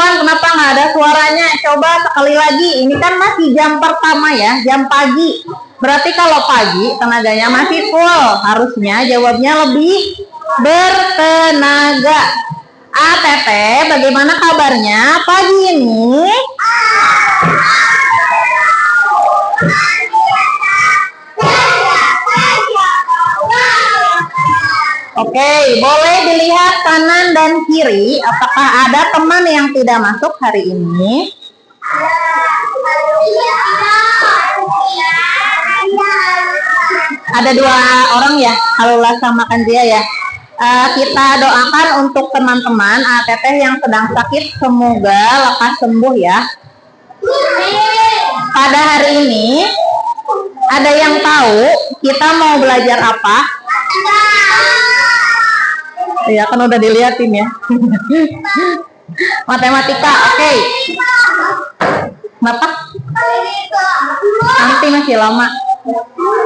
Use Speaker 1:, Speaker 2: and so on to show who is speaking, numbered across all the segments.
Speaker 1: kawan, kenapa nggak ada suaranya? Coba sekali lagi. Ini kan masih jam pertama ya, jam pagi. Berarti kalau pagi tenaganya masih full. Harusnya jawabnya lebih bertenaga. Teteh, bagaimana kabarnya pagi ini? Oke, boleh dilihat kanan dan kiri. Apakah ada teman yang tidak masuk hari ini? Ada 2 orang ya, Halula sama Kanzia ya. Kita doakan untuk teman-teman teteh yang sedang sakit, semoga lekas sembuh ya. Pada hari ini, ada yang tahu kita mau belajar apa? Ya kan udah dilihatin ya. Matematika, oke. Kenapa? Nanti masih lama.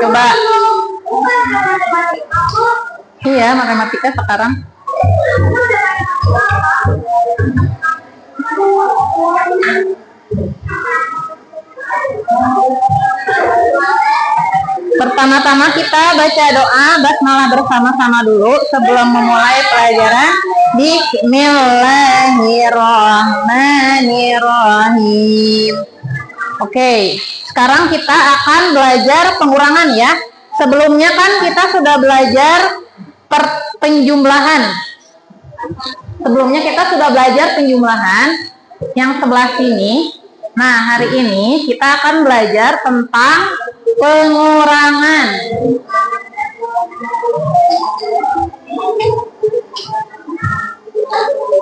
Speaker 1: Coba. Iya, matematika sekarang. Pertama-tama kita baca doa basmalah bersama-sama dulu sebelum memulai pelajaran. Bismillahirrahmanirrahim. Oke, sekarang kita akan belajar pengurangan ya. Sebelumnya kan kita sudah belajar penjumlahan. Sebelumnya kita sudah belajar penjumlahan yang sebelah sini. Nah, hari ini kita akan belajar tentang pengurangan.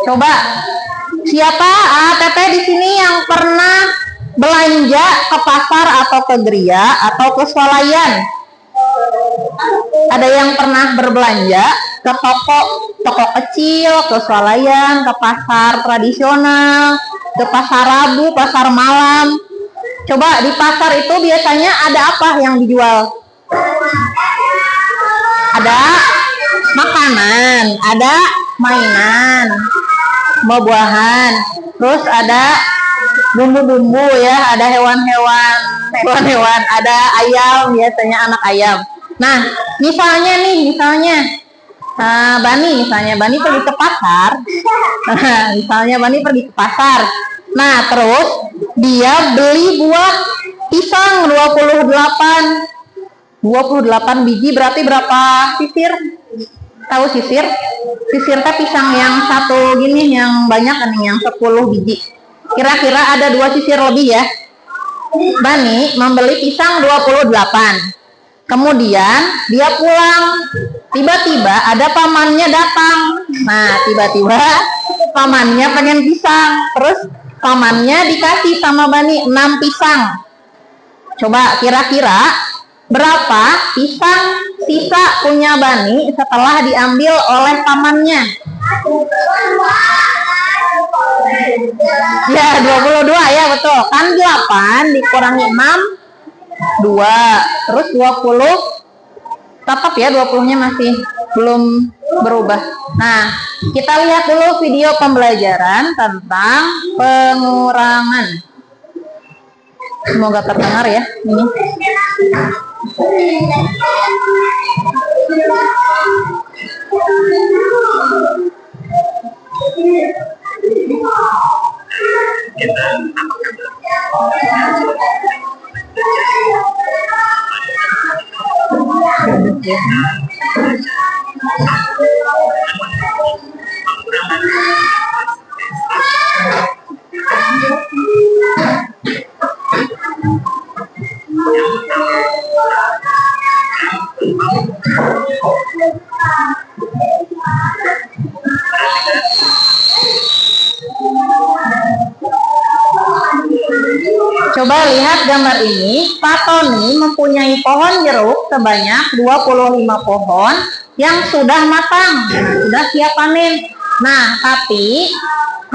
Speaker 1: Coba, siapa teteh di sini yang pernah belanja ke pasar atau ke geria atau ke swalayan? Ada yang pernah berbelanja ke toko kecil, ke swalayan, ke pasar tradisional, ke pasar Rabu, pasar malam. Coba di pasar itu biasanya ada apa yang dijual? Ada makanan, ada mainan, buah-buahan, terus ada bumbu-bumbu ya, ada hewan-hewan, ada ayam, biasanya anak ayam. Nah, misalnya Bani pergi ke pasar. Misalnya Bani pergi ke pasar. Nah, terus dia beli buah pisang 28 biji, berarti berapa sisir? Tahu sisir? Sisir teh pisang yang satu gini, yang banyak kan, yang 10 biji. Kira-kira ada 2 sisir lebih ya. Bani membeli pisang 28. Kemudian dia pulang. Tiba-tiba ada pamannya datang. Nah, tiba-tiba pamannya pengen pisang. Terus pamannya dikasih sama Bani 6 pisang. Coba kira-kira berapa pisang sisa punya Bani setelah diambil oleh pamannya? Ya, 22 ya, betul. Kan 8 dikurangi 6, 2. Terus 20. Tetap ya, 20-nya masih belum berubah. Nah, kita lihat dulu video pembelajaran tentang pengurangan. Semoga terdengar ya ini. Coba lihat gambar ini. Pak Tony mempunyai pohon jeruk sebanyak 25 pohon yang sudah matang, sudah siap panen. Nah, tapi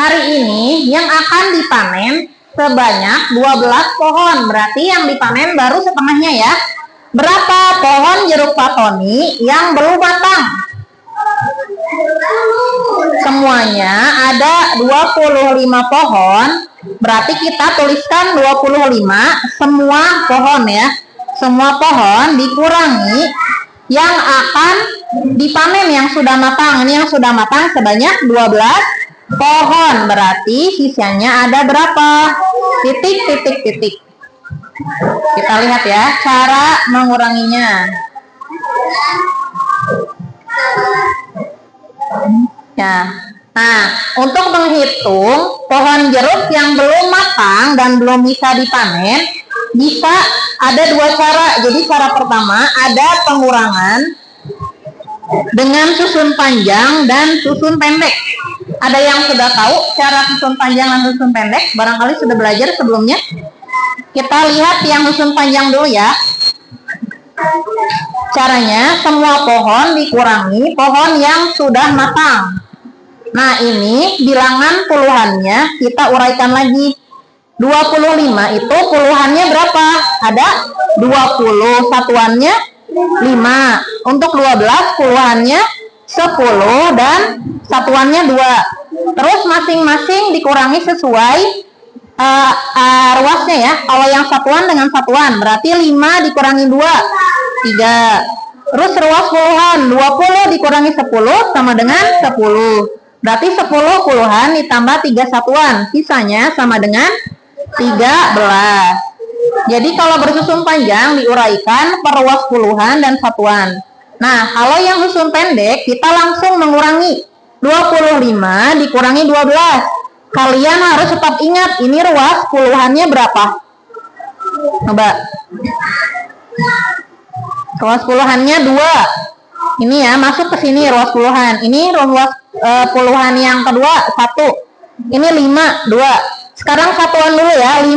Speaker 1: hari ini yang akan dipanen sebanyak 12 pohon. Berarti yang dipanen baru setengahnya ya. Berapa pohon jeruk Pak Tony yang belum matang? semuanya ada 25 pohon, berarti kita tuliskan 25 semua pohon ya. Semua pohon dikurangi yang akan dipanen yang sudah matang. Ini yang sudah matang sebanyak 12 pohon, berarti sisanya ada berapa? Titik, titik, titik. Kita lihat ya cara menguranginya. Ya. Nah, untuk menghitung pohon jeruk yang belum matang dan belum bisa dipanen, bisa ada dua cara. Jadi cara pertama ada pengurangan dengan susun panjang dan susun pendek. Ada yang sudah tahu cara susun panjang dan susun pendek? Barangkali sudah belajar sebelumnya. Kita lihat yang susun panjang dulu ya. Caranya semua pohon dikurangi pohon yang sudah matang. Nah, ini bilangan puluhannya kita uraikan lagi. 25 itu puluhannya berapa? Ada 20, satuannya 5. Untuk 12 puluhannya 10 dan satuannya 2. Terus masing-masing dikurangi sesuai ruasnya ya. Kalau yang satuan dengan satuan berarti 5 dikurangi 2, 3. Terus ruas puluhan 20 dikurangi 10 sama dengan 10. Berarti 10 puluhan ditambah 3 satuan, sisanya sama dengan 13. Jadi kalau bersusun panjang diuraikan per ruas puluhan dan satuan. Nah, kalau yang susun pendek kita langsung mengurangi 25 dikurangi 12. Kalian harus tetap ingat ini ruas puluhannya berapa? Coba. Ruas puluhannya 2. Ini ya, masuk ke sini ruas puluhan. Ini ruas puluhan yang kedua 1. Ini 5, 2. Sekarang satuan dulu ya. 5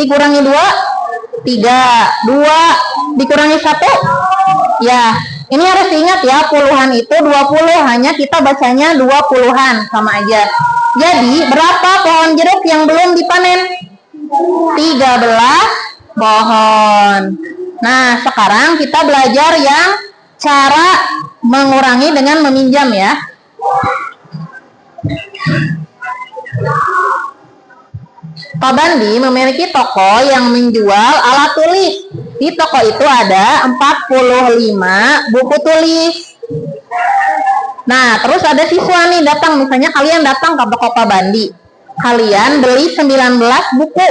Speaker 1: dikurangi 2, 3. 2 dikurangi 1. Ya, ini harus diingat ya, puluhan itu 20, hanya kita bacanya 20-an sama aja. Jadi, berapa pohon jeruk yang belum dipanen? 13 pohon. Nah, sekarang kita belajar yang cara mengurangi dengan meminjam ya. Pak Bandi memiliki toko yang menjual alat tulis. Di toko itu ada 45 buku tulis. Nah, terus ada siswa nih datang, misalnya kalian datang ke toko Pak Bandi. Kalian beli 19 buku.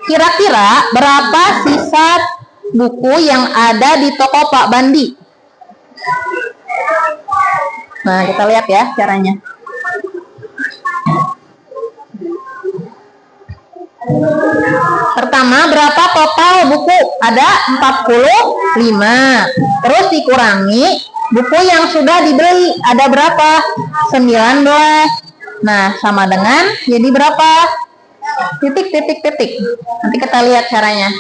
Speaker 1: Kira-kira berapa sisa buku yang ada di toko Pak Bandi? Nah, kita lihat ya caranya. Pertama, berapa total buku? Ada 45. Terus dikurangi buku yang sudah dibeli. Ada berapa? 19. Nah, sama dengan jadi berapa? Titik, titik, titik. Nanti kita lihat caranya.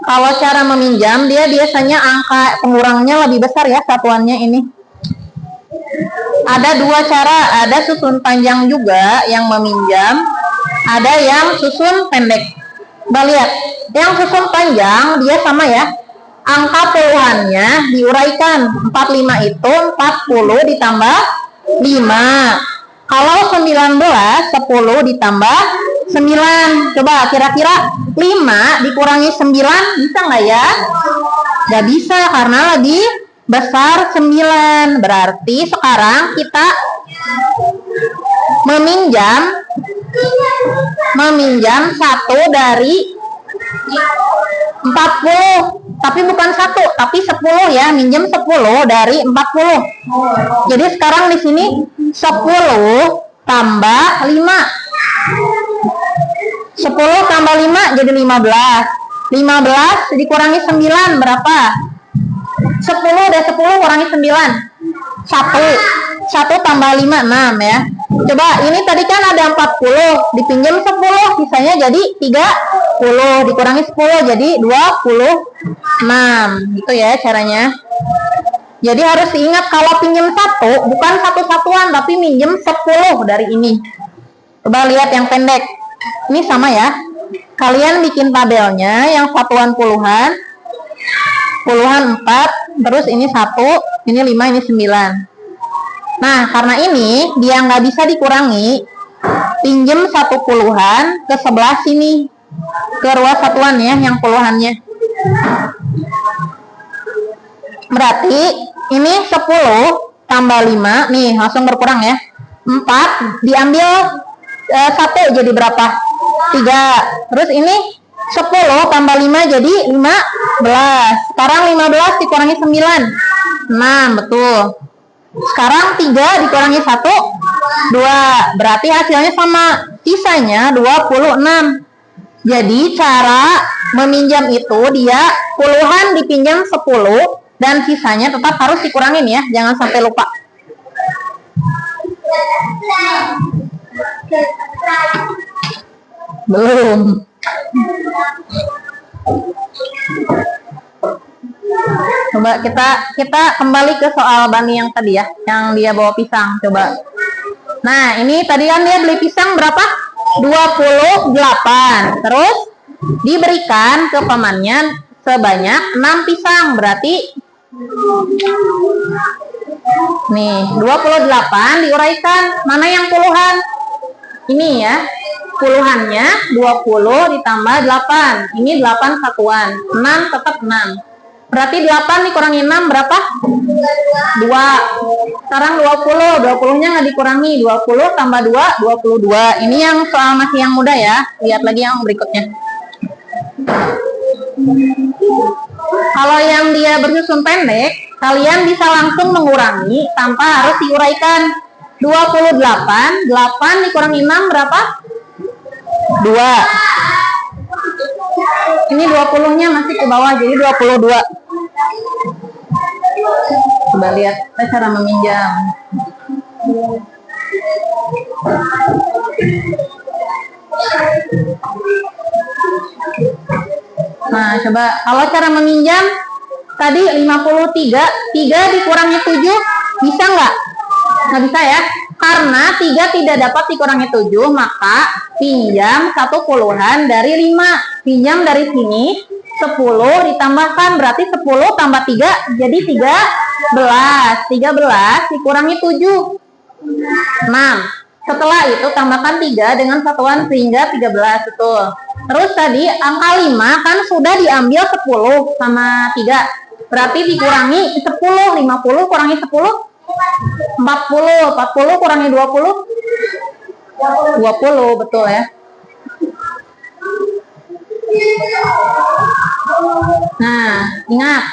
Speaker 1: Kalau cara meminjam, dia biasanya angka pengurangnya lebih besar ya, satuannya ini. Ada dua cara, ada susun panjang juga yang meminjam, ada yang susun pendek. Kita lihat, yang susun panjang dia sama ya, angka puluhannya diuraikan. 45 itu 40 ditambah 5. Kalau 19, 10 ditambah 9. Coba kira-kira 5 dikurangi 9 bisa nggak ya? Nggak bisa karena lebih besar 9. Berarti sekarang kita meminjam 1 dari 40. Tapi bukan 1, tapi 10 ya. Minjem 10 dari 40. Jadi sekarang di sini 10 tambah 5. 10 tambah 5 jadi 15. 15 dikurangi 9 berapa? 10 dan 10 kurangi 9. 1 tambah 5, 6 ya. Coba ini tadi kan ada 40, dipinjam 10, sisanya jadi 30, dikurangi 10 jadi 26. Gitu ya caranya. Jadi harus diingat kalau pinjam 1 bukan satu-satuan tapi minjem 10 dari ini. Coba lihat yang pendek. Ini sama ya. kalian bikin tabelnya yang satuan puluhan 4, terus ini 1, ini 5, ini 9. Nah, karena ini dia nggak bisa dikurangi, pinjem 1 puluhan ke sebelah sini, ke ruas satuan ya, yang puluhannya. Berarti ini 10 tambah 5, nih langsung berkurang ya. 4 diambil 1 jadi berapa? 3. Terus ini 10 tambah 5 jadi 15. Sekarang 15 dikurangi 9. 6, betul. Sekarang 3 dikurangi 1, 2. Berarti hasilnya sama. Sisanya 26. Jadi cara meminjam itu dia puluhan dipinjam 10 dan sisanya tetap harus dikurangin ya. Jangan sampai lupa. Belum. Coba kita kembali ke soal Bani yang tadi ya, yang dia bawa pisang. Coba. Nah, ini tadi kan dia beli pisang berapa? 28. Terus diberikan ke pamannya sebanyak 6 pisang. Berarti nih, 28 diuraikan. Mana yang puluhan? Ini ya. Puluhannya 20 ditambah 8. Ini 8 satuan. 6 tetap 6. Berarti 8 dikurangi 6 berapa? 2. Sekarang 20. 20-nya nggak dikurangi. 20 tambah 2, 22. Ini yang soal masih yang mudah ya. Lihat lagi yang berikutnya. Kalau yang dia bersusun pendek, kalian bisa langsung mengurangi tanpa harus diuraikan. 28, 8 dikurangi 6 berapa? 2. Ini 20-nya masih ke bawah, jadi 22. Coba lihat cara meminjam. Nah, coba kalau cara meminjam tadi 53, 3 dikurangi 7 bisa nggak? Nggak bisa ya, karena 3 tidak dapat dikurangi 7, maka pinjam 1 puluhan dari 5. Pinjam dari sini 10 ditambahkan, berarti 10 tambah 3 jadi 13. 13 dikurangi 7, 6. Setelah itu tambahkan 3 dengan satuan sehingga 13, betul. Terus tadi angka 5 kan sudah diambil 10 sama 3. Berarti dikurangi 10, 50 kurangi 10, 40. 40 kurangi 20, 20, betul ya. Nah, ingat.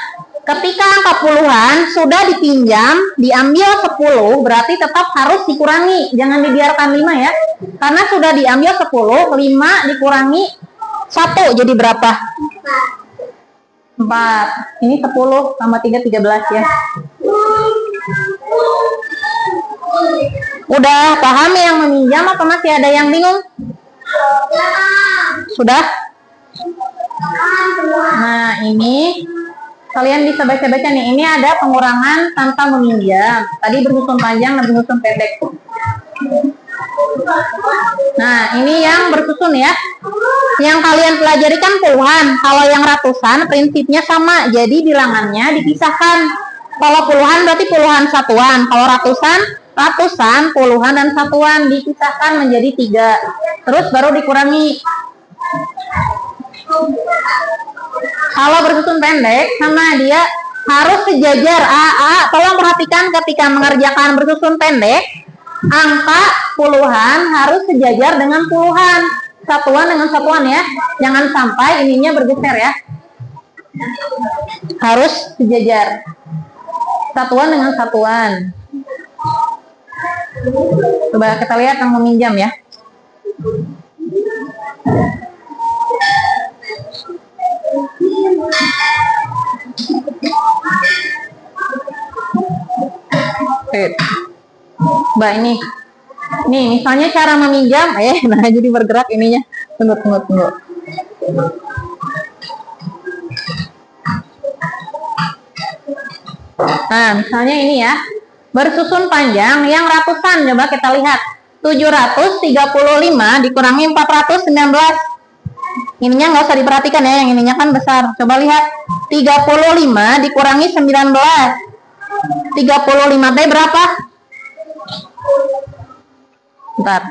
Speaker 1: Ketika angka puluhan sudah dipinjam, diambil 10, berarti tetap harus dikurangi. Jangan dibiarkan 5 ya. Karena sudah diambil 10, 5 dikurangi 1, jadi berapa? 4. Ini 10 tambah 3, 13 ya. Udah paham yang meminjam atau masih ada yang bingung? Sudah? Nah, ini kalian bisa baca-baca nih. Ini ada pengurangan tanpa meminjam. Tadi bersusun panjang dan bersusun pendek. Nah, ini yang bersusun ya. Yang kalian pelajari kan puluhan. Kalau yang ratusan prinsipnya sama. Jadi bilangannya dipisahkan. Kalau puluhan berarti puluhan satuan. Kalau ratusan, ratusan, puluhan, dan satuan dipisahkan menjadi 3. Terus baru dikurangi. Kalau bersusun pendek sama dia harus sejajar. Tolong perhatikan ketika mengerjakan bersusun pendek, angka puluhan harus sejajar dengan puluhan, satuan dengan satuan ya. Jangan sampai ininya bergeser ya. Harus sejajar. Satuan dengan satuan. Coba kita lihat yang meminjam ya. Mbak ini nih misalnya cara meminjam nah jadi bergerak ininya. Tunggu. Nah misalnya ini ya, bersusun panjang yang ratusan. Coba kita lihat 735 dikurangi 419. Ininya nggak usah diperhatikan ya, yang ininya kan besar. Coba lihat, 35 dikurangi 19. 35 T berapa? Bentar.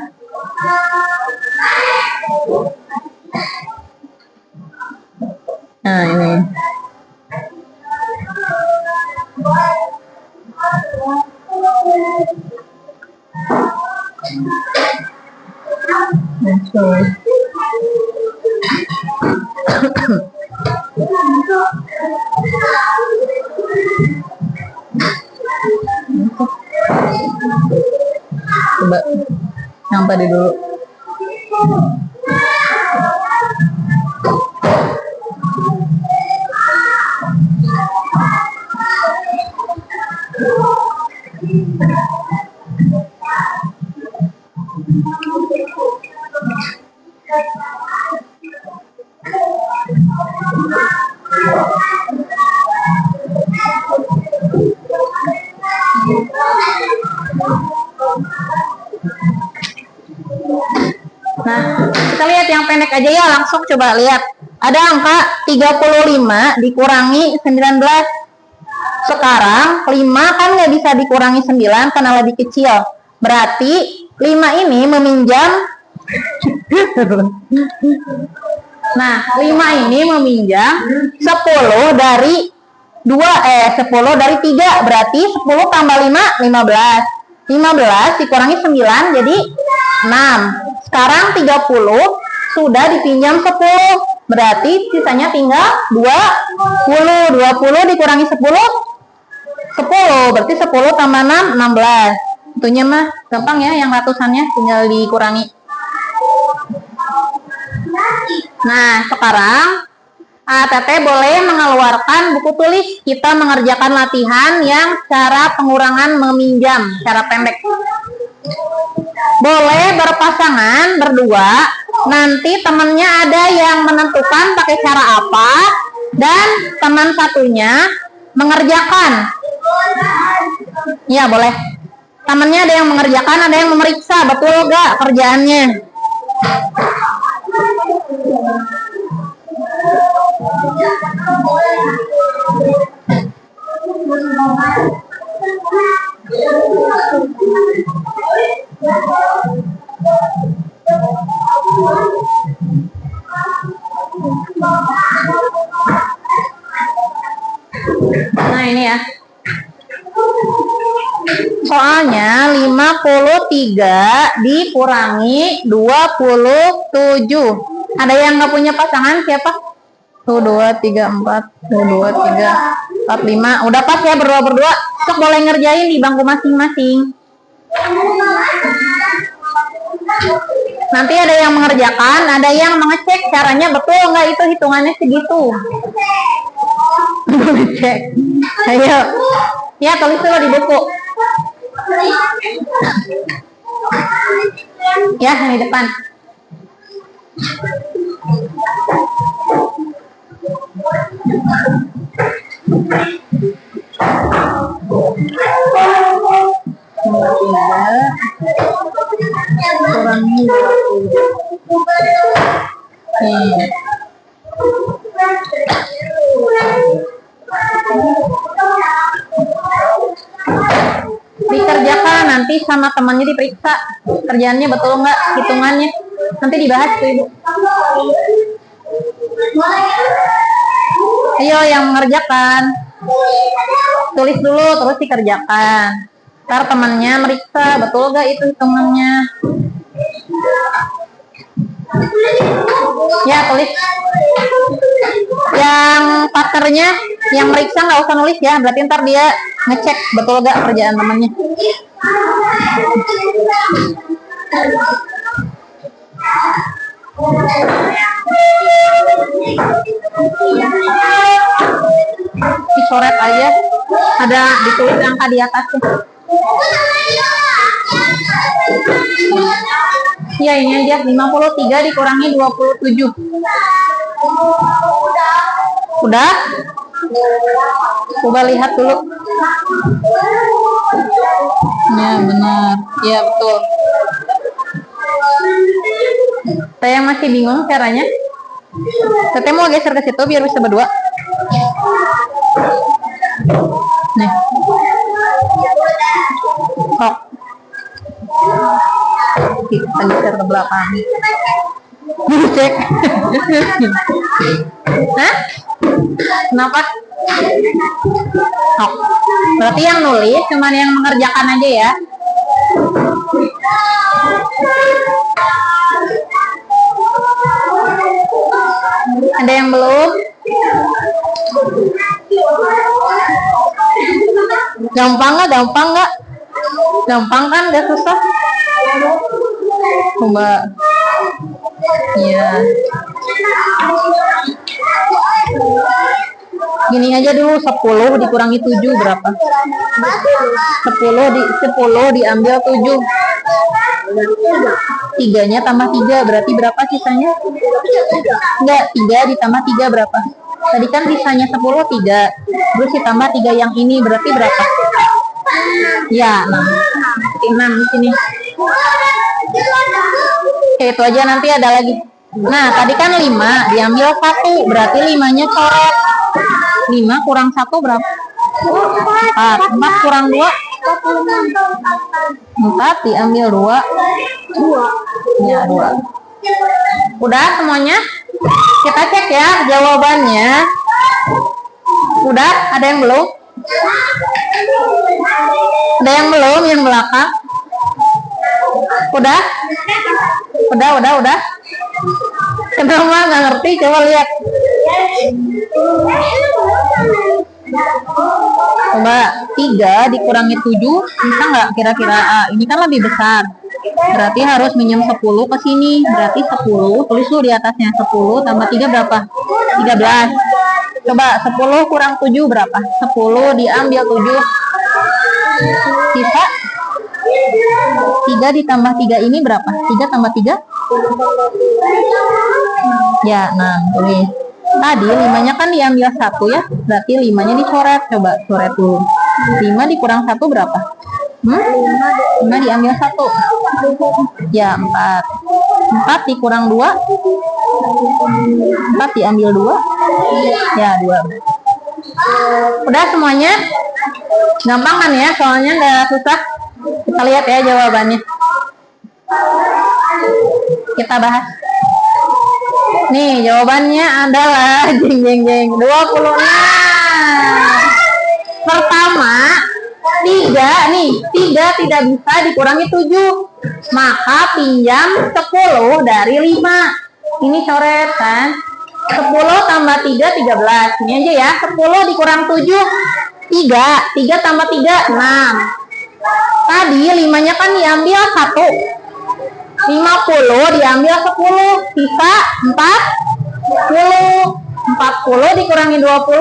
Speaker 1: Nah, ini. Coba yang tadi dulu. Nah, kita lihat yang pendek aja ya, langsung coba lihat. Ada angka 35 dikurangi 19. Sekarang 5 kan nggak bisa dikurangi 9 karena lebih kecil. Berarti 5 ini meminjam. Nah, 5 ini meminjam 10 dari 10 dari 3. Berarti 10 tambah 5, 15. 15 dikurangi 9 jadi 6. Sekarang 30 sudah dipinjam 10. Berarti sisanya tinggal 20. 20 dikurangi 10, 10. Berarti 10 tambah 6, 16. Tentunya mah gampang ya, yang ratusannya tinggal dikurangi. Nah, sekarang ATT boleh mengeluarkan buku tulis. Kita mengerjakan latihan yang cara pengurangan meminjam, cara pendek. Boleh berpasangan, berdua. Nanti temannya ada yang menentukan pakai cara apa, dan teman satunya mengerjakan. Ya, boleh. Temannya ada yang mengerjakan, ada yang memeriksa, betul gak kerjaannya? Nah, ini ya. Soalnya 53 dikurangi 27. Ada yang nggak punya pasangan siapa? Tuh 2, 3, 4. Tuh 2, 3, 4, 5. Udah pas ya berdua-berdua. Sok boleh ngerjain di bangku masing-masing. Nanti ada yang mengerjakan, ada yang mengecek caranya betul nggak itu hitungannya segitu. Cek. Ayo. Ya, tulis dulu di buku. Ya, di depan. Kurangi 20. Dikerjakan, nanti sama temannya diperiksa kerjaannya betul nggak hitungannya, nanti dibahas tuh ibu. Ayo yang mengerjakan, tulis dulu terus dikerjakan, ntar temannya meriksa betul nggak itu hitungannya. Ya, tulis. Yang partnernya yang meriksa nggak usah nulis ya, berarti ntar dia ngecek betul gak kerjaan temannya. Dicoret aja, ada ditulis angka di atasnya. Ya, ini aja 53 dikurangi 27. Udah? Coba lihat dulu. Ya, benar. Ya, betul. Saya masih bingung caranya. Tete mau geser ke situ biar bisa berdua. Nih. Sok. Kita geser ke belakang. Cek. Hah? Kenapa? Sok. Berarti yang nulis cuman yang mengerjakan aja ya. Ada yang belum? Gampang nggak? Gampang nggak? Gampang kan? Gak susah? Coba. Ya. Gini aja dulu, 10 dikurangi 7 berapa? 10 diambil 7. 3-nya tambah 3 berarti berapa sisanya? Enggak, 3 ditambah 3 berapa? Tadi kan sisanya 10, 3. Terus ditambah 3 yang ini berarti berapa? Ya, 6 di sini. Oke, itu aja, nanti ada lagi. Nah, tadi kan 5 diambil 1 berarti 5-nya coret. 5 kurang 1 berapa? 4. 4 kurang 2? 4 diambil 2. Ya, 2. Udah semuanya? Kita cek ya jawabannya. Udah? Ada yang belum? Ada yang belum yang belakang? Udah? Udah. Kenapa nggak ngerti? Coba lihat. Coba 3 dikurangi 7 bisa nggak kira-kira? Ini kan lebih besar. Berarti harus minjem 10 ke sini. Berarti 10, tulis dulu di atasnya. 10 tambah 3 berapa? 13. Coba 10 kurang 7 berapa? 10 diambil 7. Sisa 3 ditambah 3 ini berapa? 3 tambah 3? Ya, nah tulis. Tadi 5-nya kan diambil 1 ya. Berarti 5-nya dicoret. Coba coret dulu. 5 dikurang 1 berapa? 5 diambil 1. Ya, 4. 4 dikurang 2. 4 diambil 2. Ya, 2. Udah semuanya? Gampang kan ya? Soalnya nggak susah. Kita lihat ya jawabannya. Kita bahas. Nih, jawabannya adalah jeng 26. Pertama, 3 tidak bisa dikurangi 7. Maka pinjam 10 dari 5. Ini coret kan? 10 tambah 3, 13. Ini aja ya, 10 dikurang 7, 3. 3 tambah 3, 6. Tadi 5-nya kan diambil 1. 50 diambil 10. Sisa 40. 40 dikurangi 20,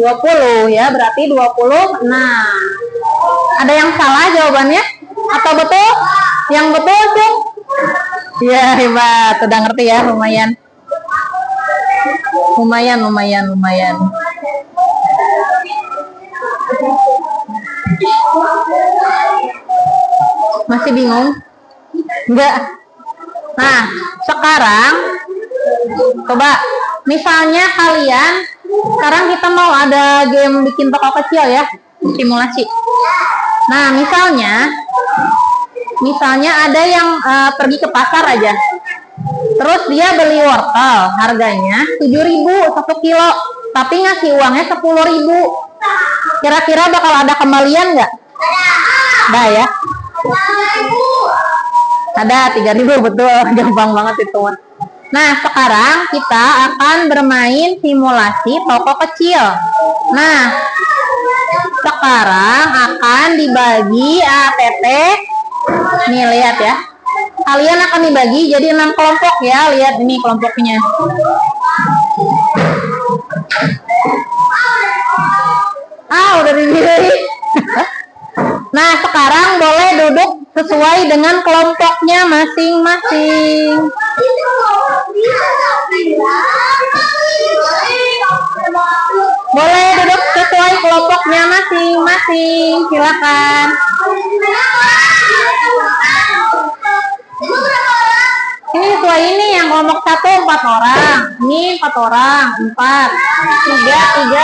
Speaker 1: 20 ya, berarti 26. Ada yang salah jawabannya? Atau betul? Yang betul tuh? Ya, hebat. Udah ngerti ya, lumayan. Lumayan. Masih bingung? Enggak. Nah, sekarang coba misalnya kalian, sekarang kita mau ada game bikin toko kecil ya, simulasi. Nah, misalnya ada yang pergi ke pasar aja. Terus dia beli wortel, harganya 7.000 1 kilo, tapi ngasih uangnya 10.000. Kira-kira bakal ada kembalian nggak? Ada ya? Ada 3.000, betul. Gampang banget itu. Nah, sekarang kita akan bermain simulasi toko kecil. Nah, sekarang akan dibagi ATT. Nih, lihat ya. Kalian akan dibagi jadi 6 kelompok ya. Lihat ini kelompoknya. Udah dipilih. Nah, sekarang boleh duduk sesuai dengan kelompoknya masing-masing. Boleh duduk sesuai kelompoknya masing-masing. Silakan. Ini sesuai ini yang yang kelompok 1 4 orang. Ini 4 orang, 4. 3, 3, 4.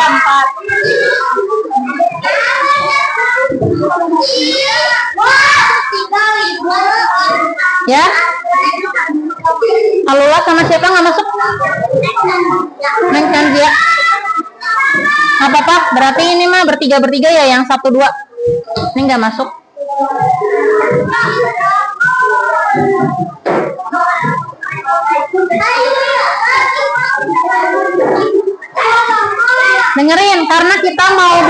Speaker 1: Ya. Alula sama siapa nggak masuk? Neng Candia. Nggak apa-apa, berarti ini mah bertiga ya, yang 1, 2. Ini nggak masuk. Dengerin, karena kita mau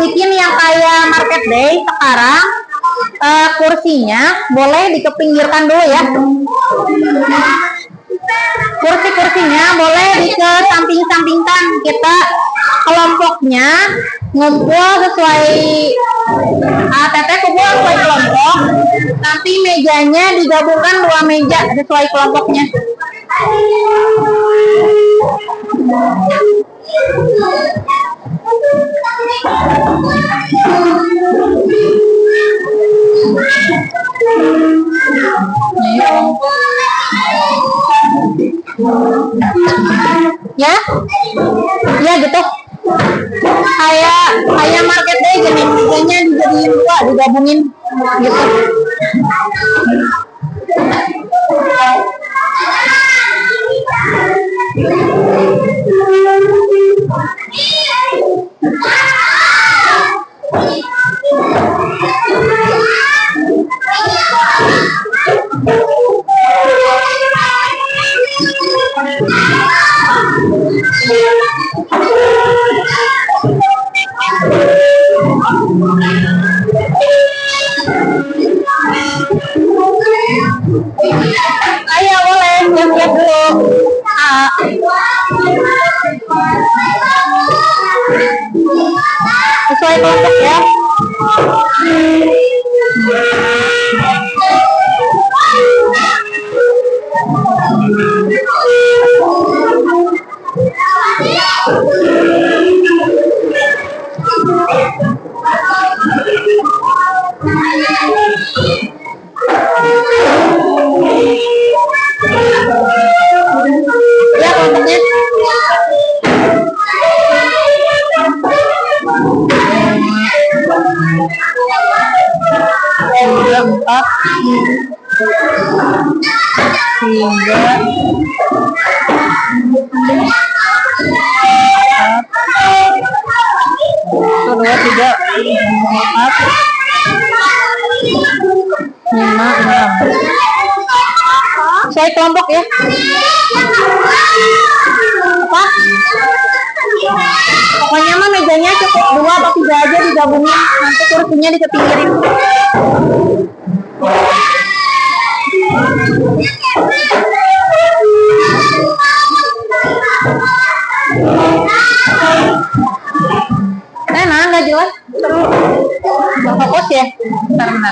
Speaker 1: bikin yang kayak market day sekarang, kursinya boleh dikepinggirkan dulu ya. Kursi-kursinya boleh dikesamping-sampingkan. Kita kelompoknya ngumpul sesuai kumpul sesuai kelompok. Nanti mejanya digabungkan 2 meja sesuai kelompoknya. Ya gitu, kayak market day gini, mejanya dijadiin 2, digabungin gitu. Ayo boleh siap-siap dulu. Sesuai kelompok ya. Ya kelompoknya. 4, 5, 6. Saya kelompok ya. Apa? Pokoknya mah mejanya cukup 2 atau 3 aja digabungin. Nanti kursinya dikepinggirin. Nggak jelas. Nggak fokus ya. Bentar.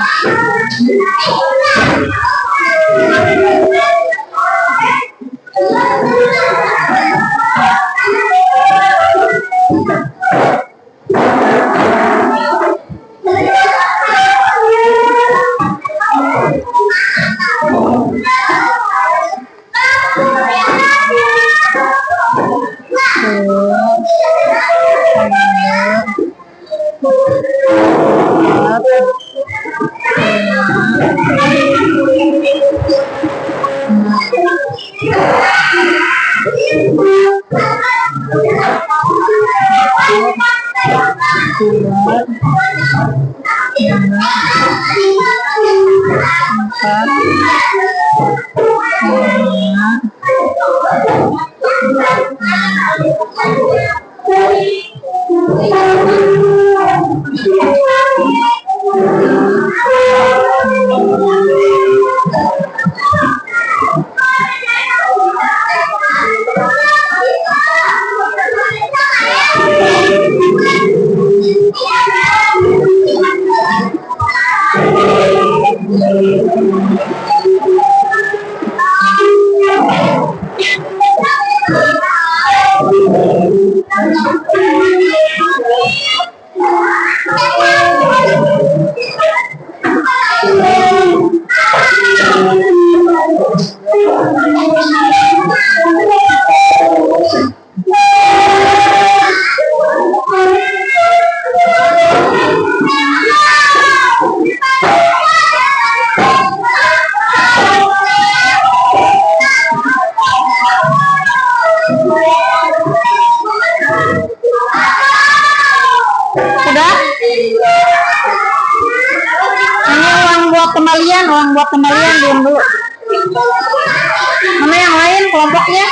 Speaker 1: kembalian, uang buat kembalian diam dulu. Mana yang lain kelompoknya?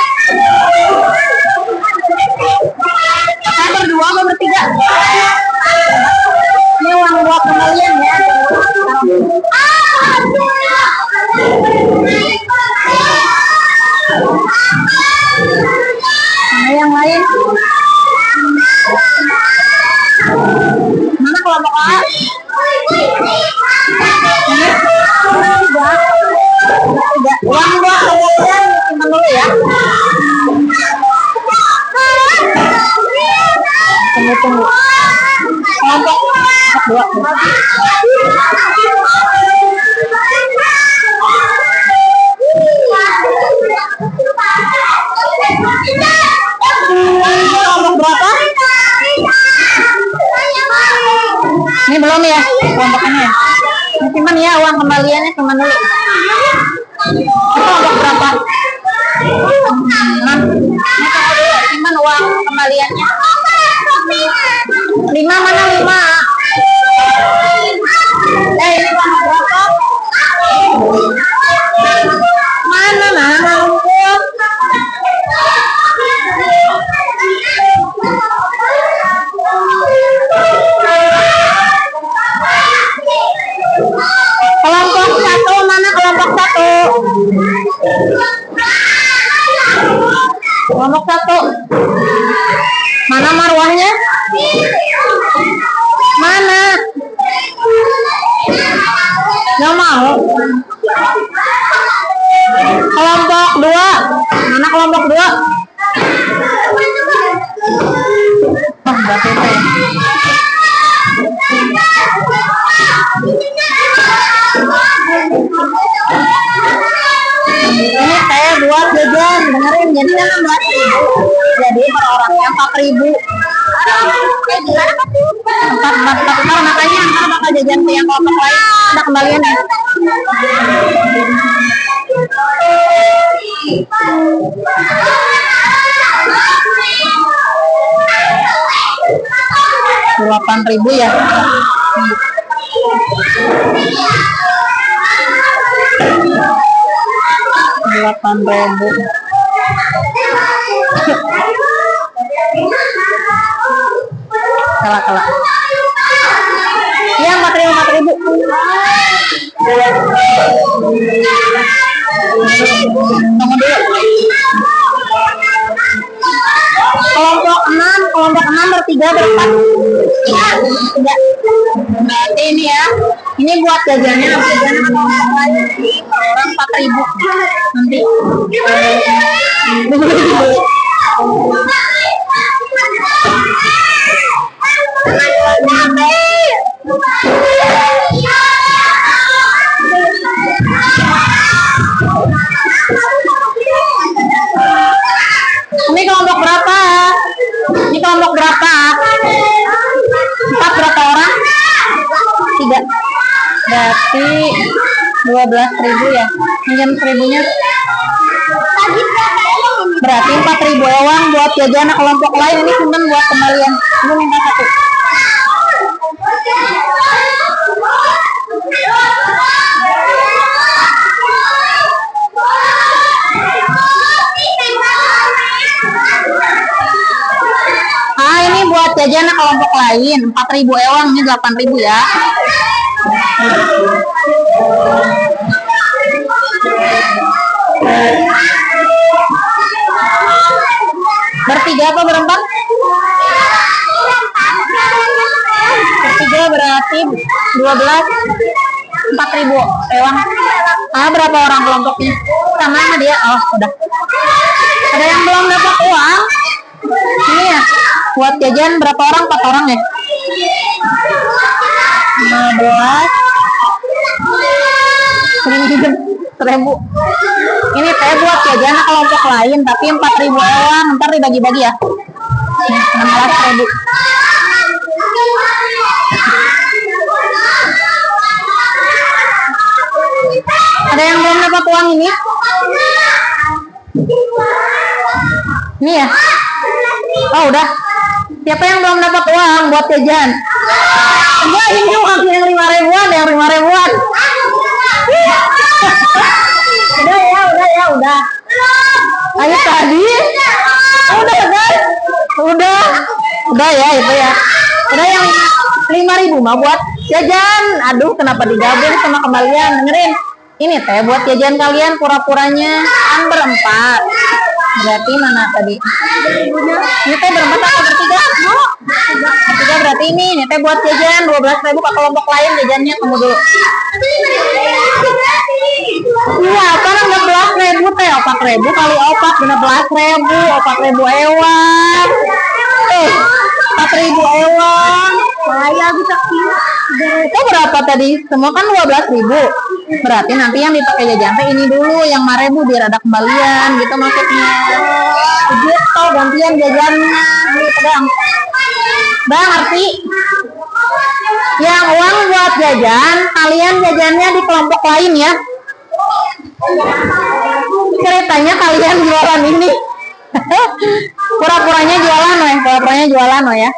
Speaker 1: Saya berdua atau bertiga? Ini uang buat kembalian ya. Mana yang lain? Mana kelompok A? Uang buat kembalian simpan dulu ya. Tunggu. Kelompok dua. Kelompok berapa? Ini belum ya kelompokannya. Simpan ya uang kembaliannya, simpan dulu. Kelompok berapa? 6. Simpan uang kembaliannya. 5 mana 5? Ini uang berapa? Mana kelompok 1 mana kelompok 1? Kelompok 1 mana marwahnya? Mana? Nggak mau. Kelompok 2 mana kelompok 2? Nggak selesai. Ini saya buat jajan, dengerin, jadi kan 16.000, jadi per orangnya 4.000. Makanya ntar bakal jajan ke yang kelompok lain, ada kembalian ya. Rp8.000 ya. Rp8.000. Kalah. Ya 4.000. Tunggu dulu. Kelompok 6 bertiga berempat. Tidak. Berarti ini ya. Ini buat jajannya kelompok lain orang 4.000 nanti. Ini kelompok berapa? Ini kelompok berapa? 4 berapa orang? 3. Berarti 12.000 ya. Minjem 1.000-nya. Berarti 4.000 uang buat jajan kelompok lain. Ini cuma buat kembalian. Ini minta 1. Ini buat jajan kelompok lain 4.000 ewang, ini 8.000 ya. Bertiga apa berempat? Bertiga berarti 12. 4.000 ewang. Berapa orang kelompoknya? Sama dia. Oh udah. Ada yang belum dapat uang? Ini ya. Buat jajan berapa orang? 4 orang ya? 15.000. Ini teh buat jajan kelompok lain, tapi 4.000 ewang. Ntar dibagi-bagi ya. 16.000. Ada yang belum dapat uang ini? Ini ya? Oh udah. Siapa yang belum dapat uang buat jajan? Enggak, ini uang yang 5.000-an, yang 5.000-an. Udah. Ayo tadi. Udah kan? Udah ya itu ya. Udah yang 5.000 mah buat jajan. Aduh, kenapa digabung sama kembalian? Dengerin. Ini teh buat jajan kalian pura-puranya kan berempat. Berarti mana tadi? Ini teh berempat atau bertiga? Bertiga berarti ini teh buat jajan 12.000 ke kelompok lain jajannya kamu dulu. Iya, kan 16.000 teh 4.000 kali 16.000 ewang. 4.000 ewang. Saya bisa itu berapa tadi? Semua kan 12.000. Berarti nanti yang dipakai jajan teh ini dulu yang 5.000 biar ada kembalian gitu maksudnya. Gitu gantian jajannya. Ini pegang. Bang, arti yang uang buat jajan, kalian jajannya di kelompok lain ya. Ceritanya kalian jualan ini. Pura-puranya jualan ya.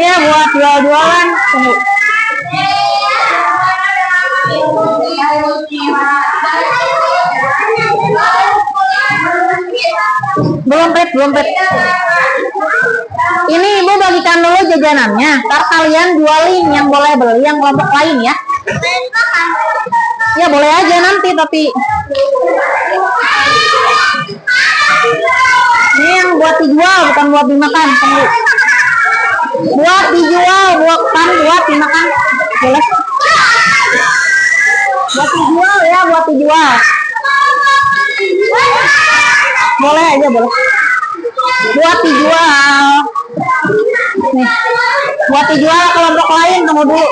Speaker 1: Ya buat jualan. Tunggu. Belum pet. Ini ibu bagikan dulu jajanannya. Ntar kalian jualin yang boleh beli yang kelompok lain ya. Ya boleh aja nanti tapi. Ini yang buat dijual bukan buat dimakan. Tunggu. Buat dijual bukan buat dimakan. Boleh. Buat dijual. Boleh aja boleh. Buat dijual. Nih. Buat dijual kelompok lain tunggu dulu.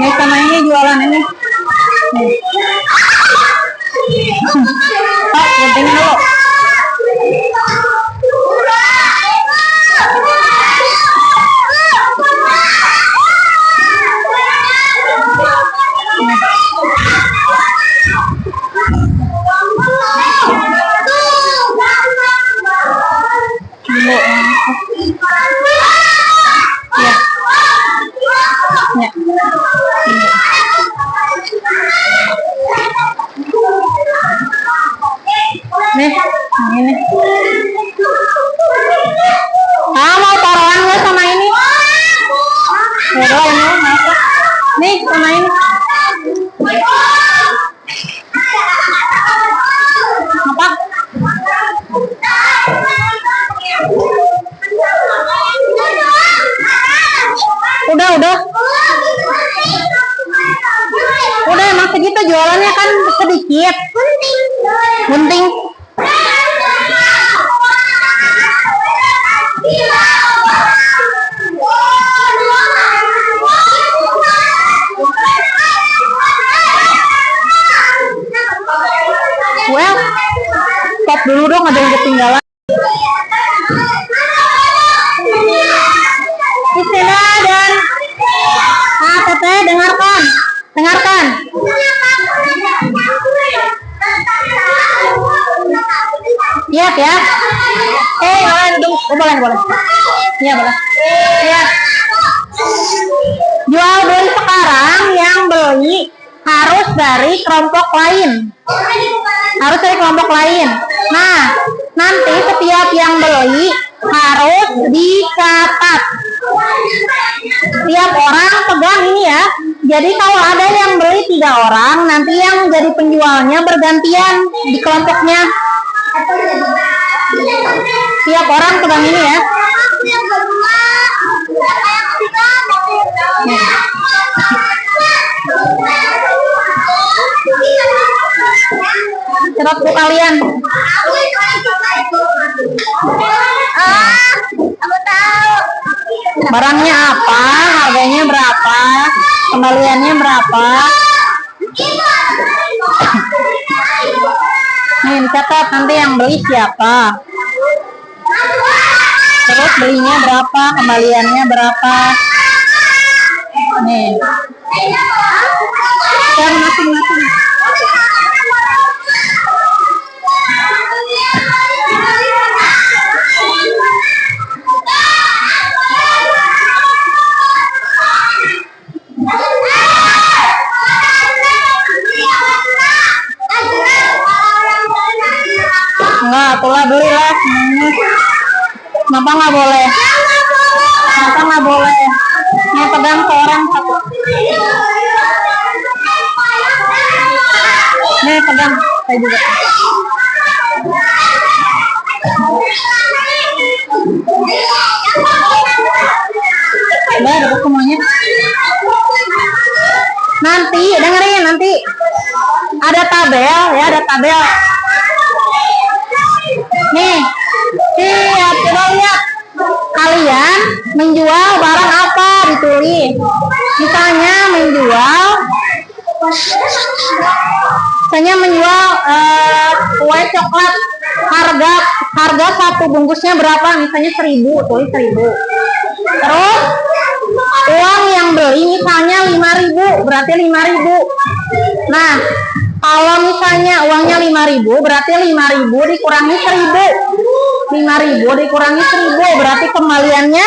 Speaker 1: Nih sama ini jualan ini. Gunting dulu. Nih, ini. Mau taruhan nggak sama ini? Ya ini, nih sama ini. Apa? Udah. Udah emang segitu jualannya kan sedikit. Gunting. Well, stop dulu dong, ada yang ketinggalan. Istina dan Teteh dengarkan. Lihat ya. Boleh. Iya boleh. Lihat. Jual beli sekarang yang beli harus dari kelompok lain. Nah, nanti setiap yang beli harus dicatat. Tiap orang pegang ini ya. Jadi kalau ada yang beli 3 orang, nanti yang jadi penjualnya bergantian di kelompoknya. Tiap orang pegang ini ya. Cepat bu kalian.
Speaker 2: Aku tahu.
Speaker 1: Barangnya apa? Harganya berapa? Kembaliannya berapa? Nih dicatat nanti yang beli siapa. Terus belinya berapa? Kembaliannya berapa? Nih. Dan masing-masing. Enggak, itulah belilah semuanya. Kenapa nggak boleh? Kenapa nggak boleh? Nih pegang seorang satu. Nih pegang, saya juga. Udah dapat semuanya. Nanti dengerin, nanti ada tabel ya, ada tabel. Nih, siap, coba lihat. Kalian menjual barang apa ditulis. Misalnya menjual kue coklat, harga satu bungkusnya berapa? Misalnya 1.000, tulis 1.000. Terus uang yang beli misalnya 5.000, berarti 5.000. Nah, kalau misalnya uangnya 5.000, berarti 5.000 dikurangi 1.000. 5.000 dikurangi 1.000, berarti kembaliannya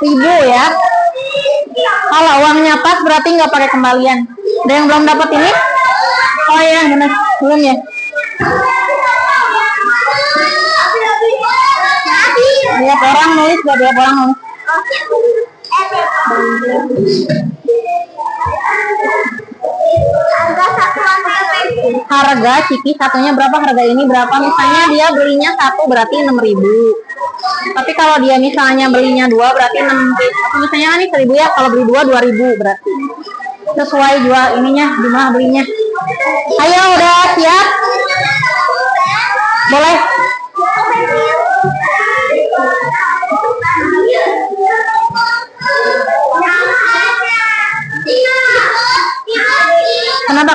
Speaker 1: 4.000 ya. Kalau uangnya pas, berarti nggak pakai kembalian. Ada yang belum dapat ini? Oh ya, benar. Belum ya? Biar orang nulis, biar orang nulis. Harga ciki satunya berapa, harga ini berapa. Misalnya dia belinya 1 berarti 6.000. Tapi kalau dia misalnya belinya 2 berarti 6.000. Misalnya ini 1.000 ya, kalau beli 2 2.000 berarti. Sesuai jual ininya, jumlah belinya. Ayo udah siap? Boleh.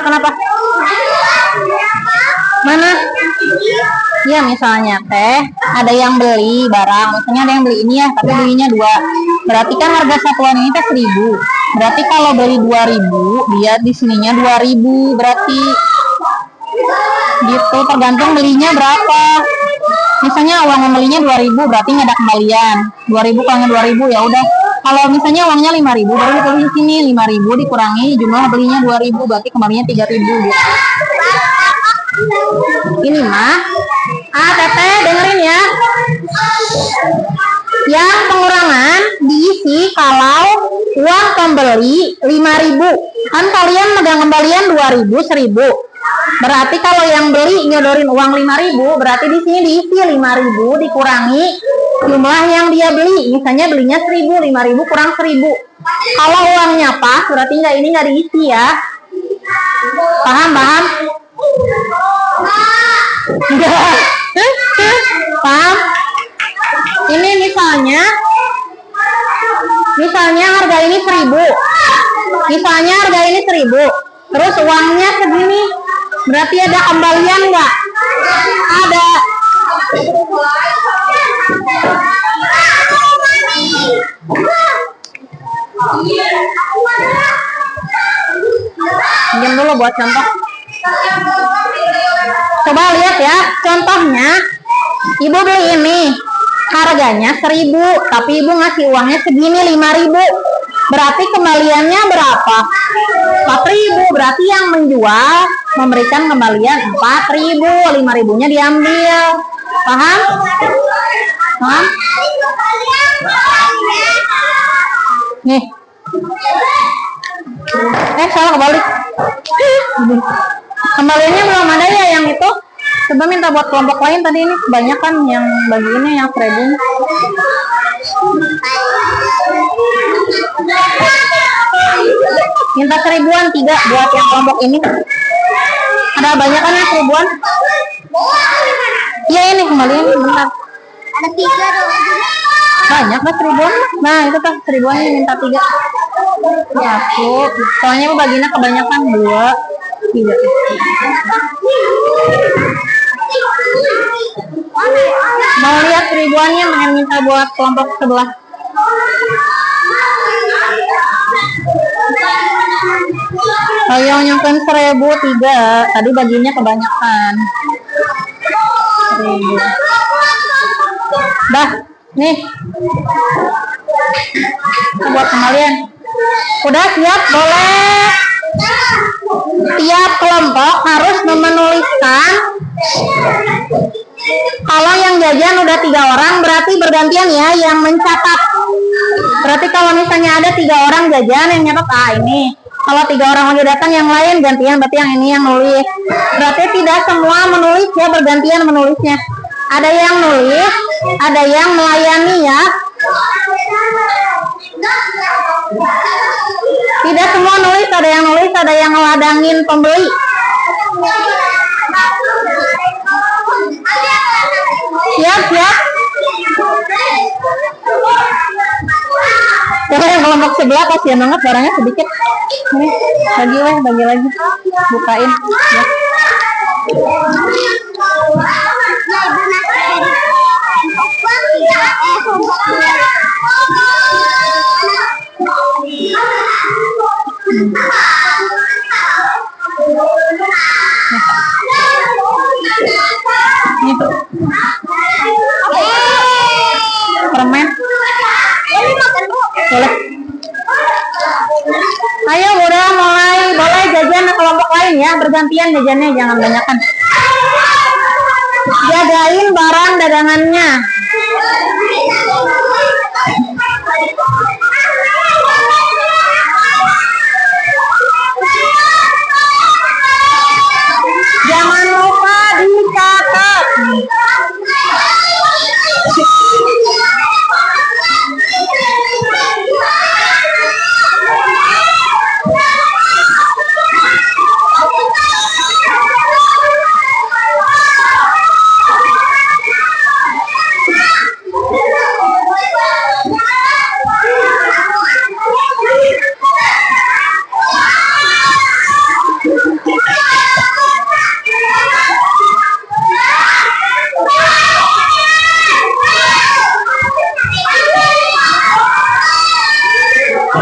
Speaker 1: Kenapa? Mana? Ya misalnya teh ada yang beli barang, misalnya ada yang beli ini ya, tapi belinya 2. Berarti kan harga satuan ini teh 1.000. Berarti kalau beli 2.000, dia di sininya 2.000 berarti. Gitu, tergantung belinya berapa. Misalnya uang belinya 2.000 berarti nggak ada kembalian. 2.000 kurangnya 2.000 ya udah. Kalau misalnya uangnya 5.000 baru ditulis di sini 5.000 dikurangi jumlah belinya 2.000 berarti kembalinya 3.000 gitu. Ini mah Teteh dengerin ya. Yang pengurangan diisi kalau uang pembeli 5.000. Kan kalian megang kembalian 2.000, 1.000. Berarti kalau yang beli nyodorin uang 5.000, berarti di sini diisi 5.000 dikurangi jumlah yang dia beli. Misalnya belinya 1.000, 5.000 kurang 1.000. Kalau uangnya pas, berarti ini nggak diisi ya. Paham? Paham? Ini misalnya harga ini 1.000. Misalnya harga ini 1.000. Terus uangnya segini. Berarti ada kembalian nggak? Ada. Diam dulu buat contoh. Coba lihat ya, contohnya ibu beli ini harganya 1.000, tapi ibu ngasih uangnya segini 5.000. Berarti kembaliannya berapa? 4.000. Berarti yang menjual memberikan kembalian 4.000. 5.000-nya diambil. Paham? Paham? Nih. Salah kebalik. Kembaliannya belum ada ya yang itu. Coba minta buat kelompok lain, tadi ini kebanyakan yang bagi ini yang 1.000. Minta 1.000-an 3 buat yang kelompok ini. Ada banyakan ya seribuan? Iya ini kembaliin bentar.
Speaker 2: Ada 3 dong.
Speaker 1: Banyak lah seribuan. Nah itu kan seribuan ini minta 3. 1. Soalnya baginya kebanyakan 2, 3. Mau lihat seribuannya pengen minta buat kelompok sebelah. Ayo nyampein 1003. Tadi baginya kebanyakan. 1000. Dah, nih. Buat kembalian. Udah siap, boleh. Tiap kelompok harus menuliskan. Kalau yang jajan udah 3 orang, berarti bergantian ya yang mencatat. Berarti kalau misalnya ada 3 orang jajan yang nyatat, ini. Kalau 3 orang lagi datang yang lain gantian, berarti yang ini yang nulis. Berarti tidak semua menulis ya, bergantian menulisnya. Ada yang nulis, ada yang melayani ya. Tidak semua nulis, ada yang nulis, ada yang ngeladangin pembeli. Siap, siap. Coba yang kelompok sebelah kasihan banget barangnya sedikit. Nih, bagi lagi. Bukain. Ya. Nih. Permen. Boleh. Ayo udah mulai, boleh jajan kelompok lain ya, bergantian jajannya, jangan banyakan. Jagain barang dagangannya. Jangan lupa dicatat.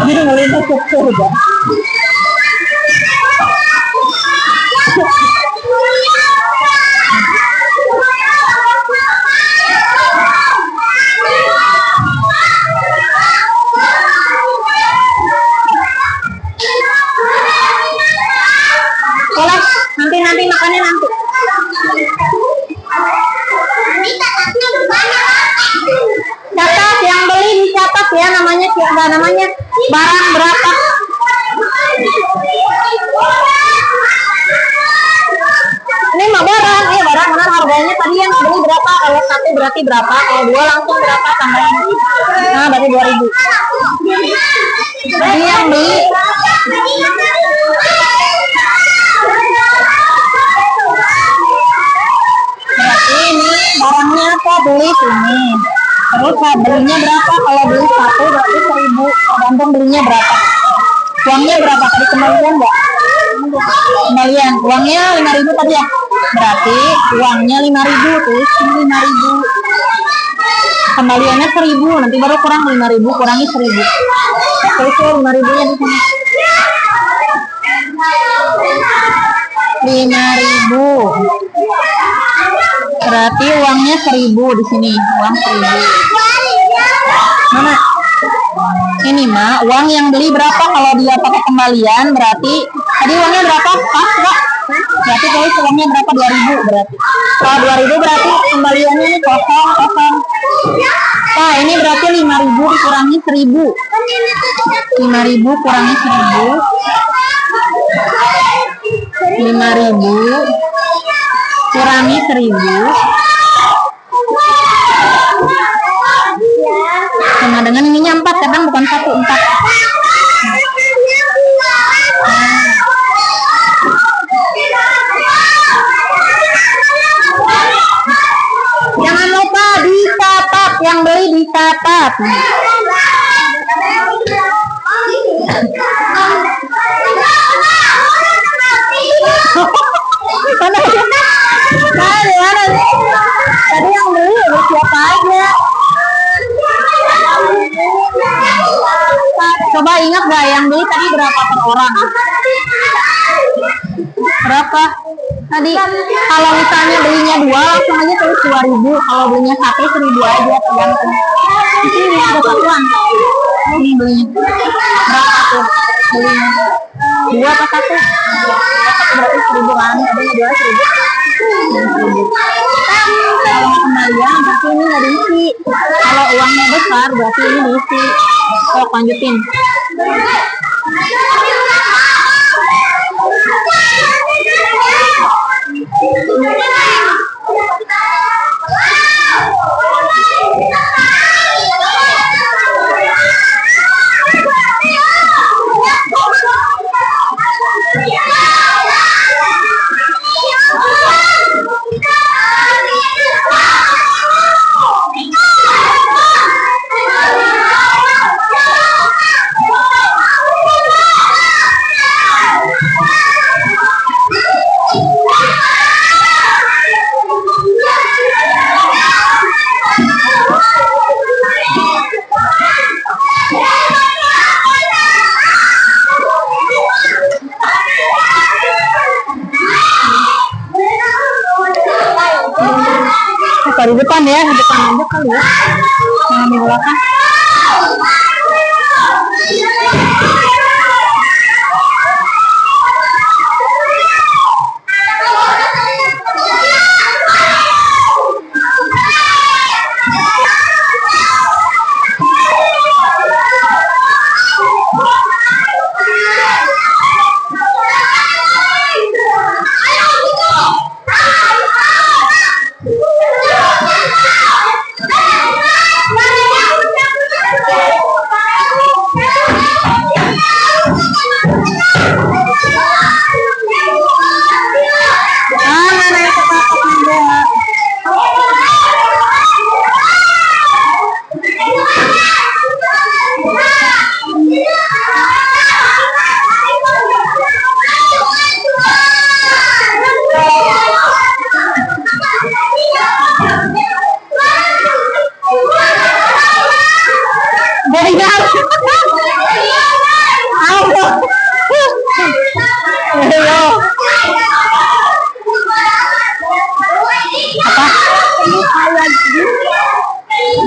Speaker 1: Jadi melintas ke surga. Boleh, nanti makannya nanti. Catat yang beli dicatat ya, namanya siapa namanya, barang berapa. Ini mah barang, ya barang mana harganya tadi yang beli berapa, kalau 1 berarti berapa, kalau 2 langsung berapa tambahin. Nah berarti 2000. Jadi yang beli berarti ini barangnya apa, beli sini. Terus belinya berapa, kalau beli 1 berarti 1000, tergantung belinya berapa. Uangnya berapa tadi, kembalian enggak? Kembalian, uangnya 5000 tadi ya. Berarti uangnya 5000, tulis 5000. Kembaliannya 1000, nanti baru kurang 5000, kurangi 1000. Tulis 5000-nya di sini. 5000. Berarti uangnya 1000 di sini, uang 1000. Mana? Ini mah uang yang beli berapa, kalau dia pakai kembalian berarti tadi uangnya berapa? Pas enggak? Berarti tulis uangnya berapa, 2000 berarti. Kalau 2000 berarti kembaliannya ini kosong. Nah, ini berarti 5000 dikurangi 1000. 5000 kurangi 1000. 5000 kurangi 1000 sama dengan ininya 4, kadang bukan 1, 4. yang beli dicatat. Mana? Mana? Tadi yang beli siapa aja? Coba ingat gak yang beli tadi berapa per orang? Berapa? Tadi kalau misalnya belinya 2 langsung aja tulis 2.000. Kalau belinya 1 1.000 aja tergantung. Di sini ada satuan. Ini belinya berapa tuh? Belinya 2 atau 1? 1 berarti 1.000 kan? Tadinya 2 1.000. Kalau kembalian berarti ini nggak diisi. Kalau uangnya besar berarti ini diisi. Oh, lanjutin. Di depan ya, di depan aja kali ya. Jangan di belakang.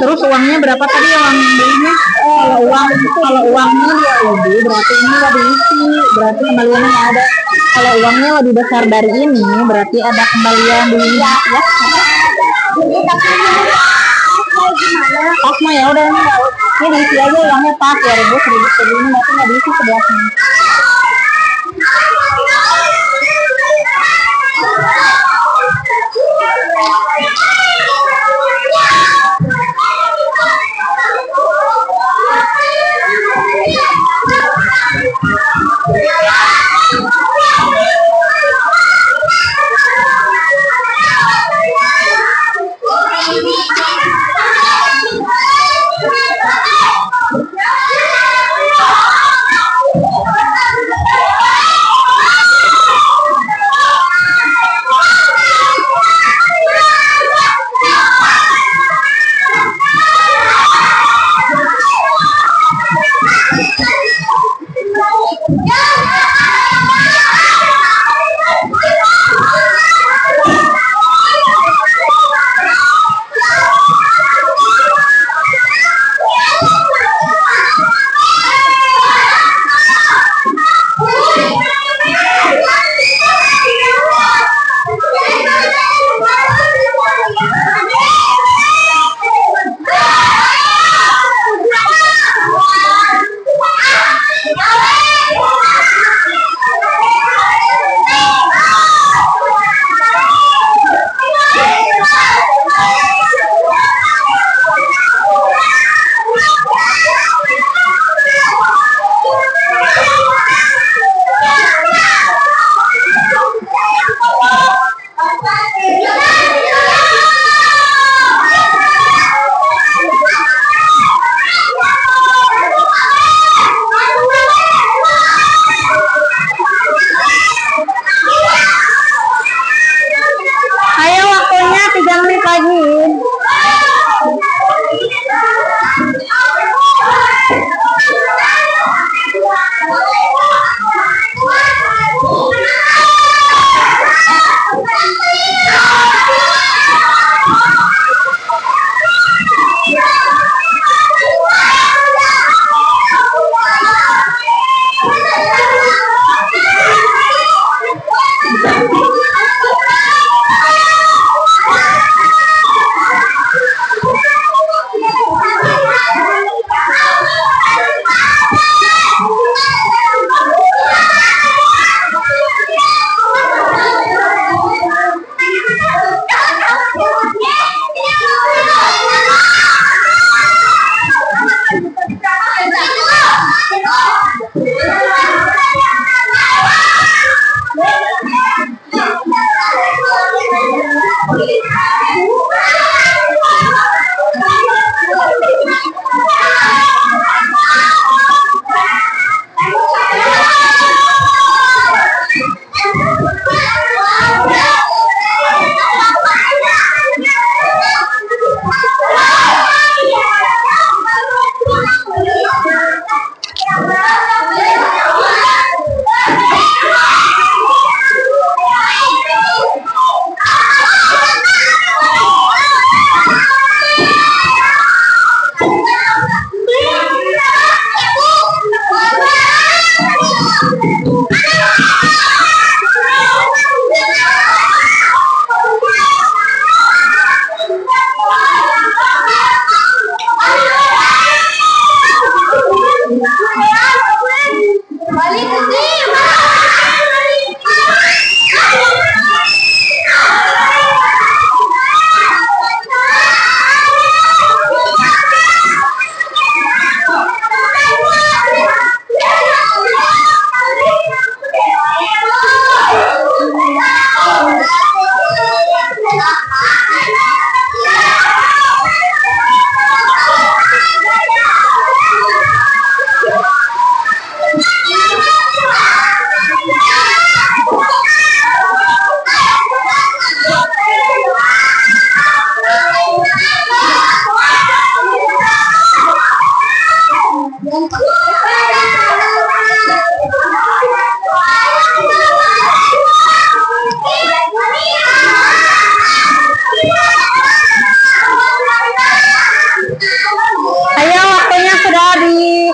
Speaker 1: Terus uangnya berapa tadi uang belinya? Kalau uangnya 2.000 berarti ini nggak diisi, berarti kembaliannya nggak ada. Kalau uangnya lebih besar dari ini berarti ada kembalian di ya. Pas mah ya udah ini diisi aja uangnya pas 2.000 1.000 segini berarti nggak diisi sebelahnya.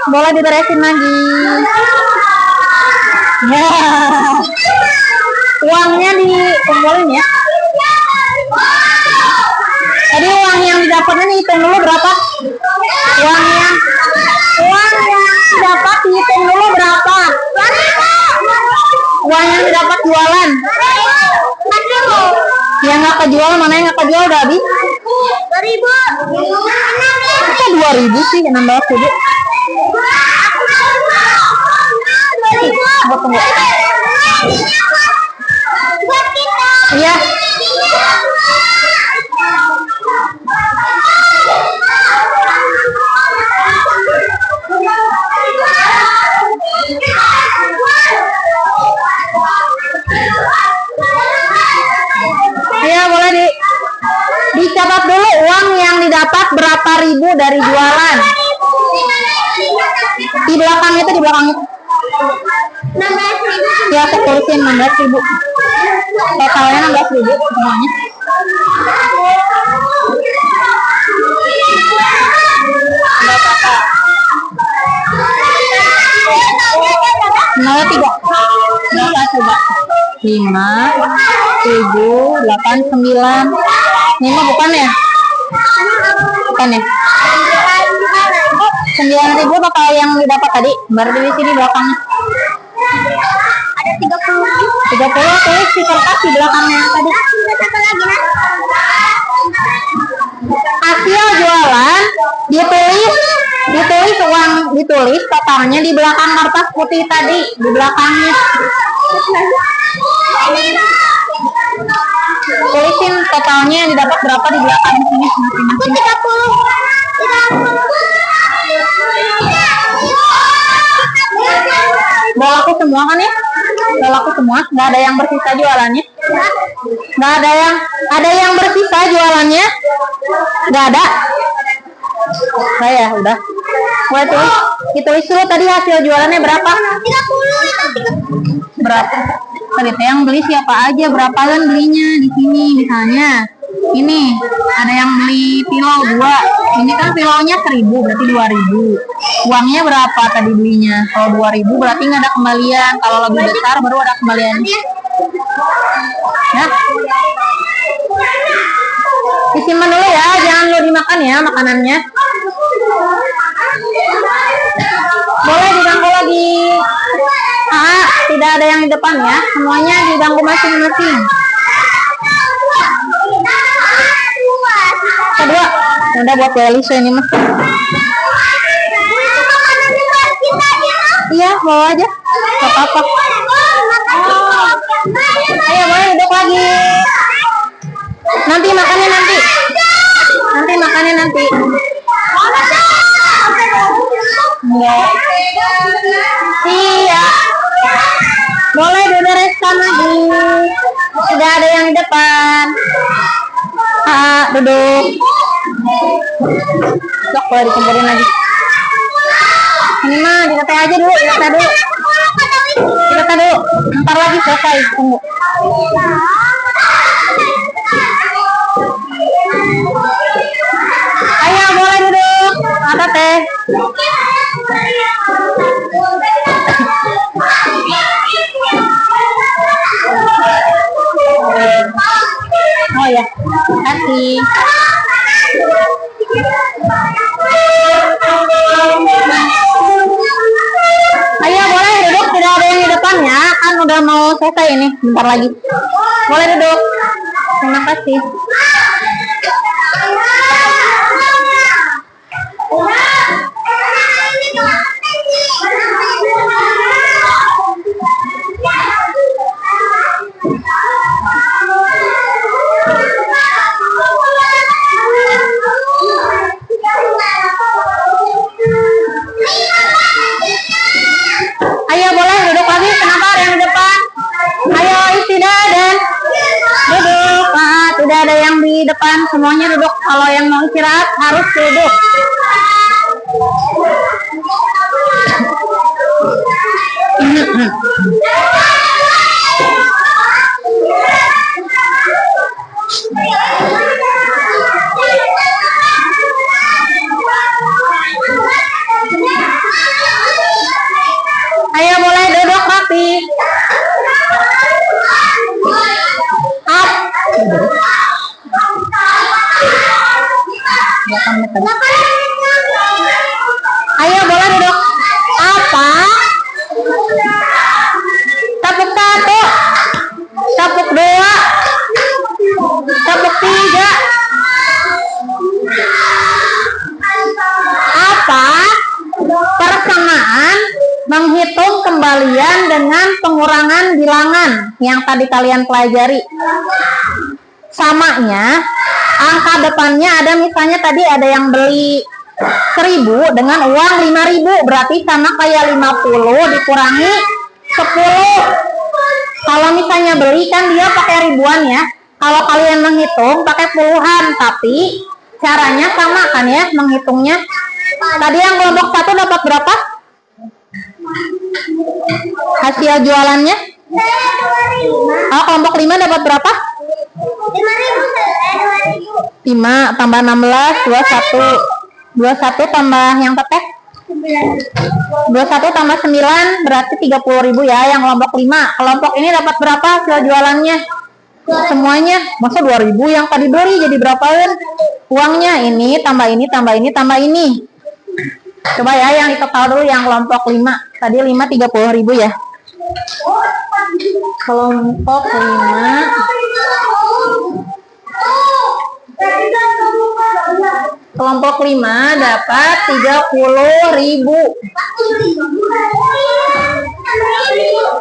Speaker 1: boleh diberesin lagi. Ya, uangnya dikumpulin ya. Tadi uang yang didapatnya dihitung dulu berapa? Uang yang dapat dihitung dulu berapa? Uang yang didapat jualan. Yang nggak kejual, mana yang nggak kejual udah habis?
Speaker 2: 2.000.
Speaker 1: Kok 2.000 sih? 16.000. Tunggu. Iya. Iya, boleh dicatat dulu uang yang didapat berapa ribu dari jualan. Di belakang itu, di belakang itu.
Speaker 2: 16.000.
Speaker 1: Ya, saya tulisin 16.000. Totalnya 16.000 semuanya. Nol 3. Nol coba. 5, 7, 8, 9. 5 bukan ya? Bukan ya? 9.000 total yang didapat tadi. Baru di sini belakangnya.
Speaker 2: Ada 30.
Speaker 1: 30 tulis di kertas di belakangnya tadi.
Speaker 2: Satu lagi, Nak.
Speaker 1: Hasil jualan ditulis totalnya di belakang kertas putih tadi, di belakangnya. Tulisin totalnya yang didapat berapa di belakang sini masing-masing.
Speaker 2: 30.
Speaker 1: Udah laku semua kan ya? Udah laku semua, nggak ada yang bersisa jualannya. Nggak ada yang bersisa jualannya. Nggak ada. Saya udah. Boleh tulis. Ditulis dulu tadi hasil jualannya berapa?
Speaker 2: 30.
Speaker 1: Berapa? Tadi yang beli siapa aja? Berapa kan belinya di sini misalnya? Ini ada yang beli pilau 2. Ini kan pilaunya 1.000, berarti 2.000. Uangnya berapa tadi belinya? Kalau 2.000 berarti nggak ada kembalian. Kalau lebih besar baru ada kembalian. Ya. Disimpan dulu ya, jangan lo dimakan ya makanannya. Boleh diganggu lagi. Tidak ada yang di depan ya, semuanya diganggu masing-masing. Kedua, udah buat Lisa ini mah. Iya, bawa aja. Gak apa-apa. Ayo, boleh duduk lagi. Nanti makannya nanti. Enggak. Iya. Boleh dibereskan lagi. Sudah ada yang di depan. Duduk. Sok, boleh dikumpulin lagi. Ini mah dikata aja dulu, dikata dulu. Ntar lagi selesai, tunggu. Ayo, boleh duduk. Ada teh. Oh ya, kasih. Ayo boleh duduk, tidak ada yang di depan ya, kan udah mau selesai ini, bentar lagi. Boleh duduk. Terima kasih. Ayo boleh duduk lagi, kenapa ada yang di depan? Ayo istirahat dan duduk. Tidak ada yang di depan, semuanya duduk. Kalau yang mau istirahat harus duduk. kembalian dengan pengurangan bilangan yang tadi kalian pelajari. Samanya, angka depannya ada misalnya tadi ada yang beli 1.000 dengan uang 5.000, berarti sama kayak 50 dikurangi 10. Kalau misalnya beli kan dia pakai ribuan ya. Kalau kalian menghitung pakai puluhan, tapi caranya sama kan ya menghitungnya. Tadi yang kelompok 1 dapat berapa? Hasil jualannya? Oh, kelompok 5 dapat berapa? 5 tambah 16, 21. 21 tambah yang teteh? 21 tambah 9 berarti 30.000 ya yang kelompok 5. Kelompok ini dapat berapa hasil jualannya? Semuanya. Masa 2.000 yang tadi beli jadi berapaan? Uangnya ini tambah ini tambah ini tambah ini. Coba ya yang total dulu yang kelompok 5. Tadi 5 30.000 ya. Kelompok 5 kelompok 5 dapat 30.000.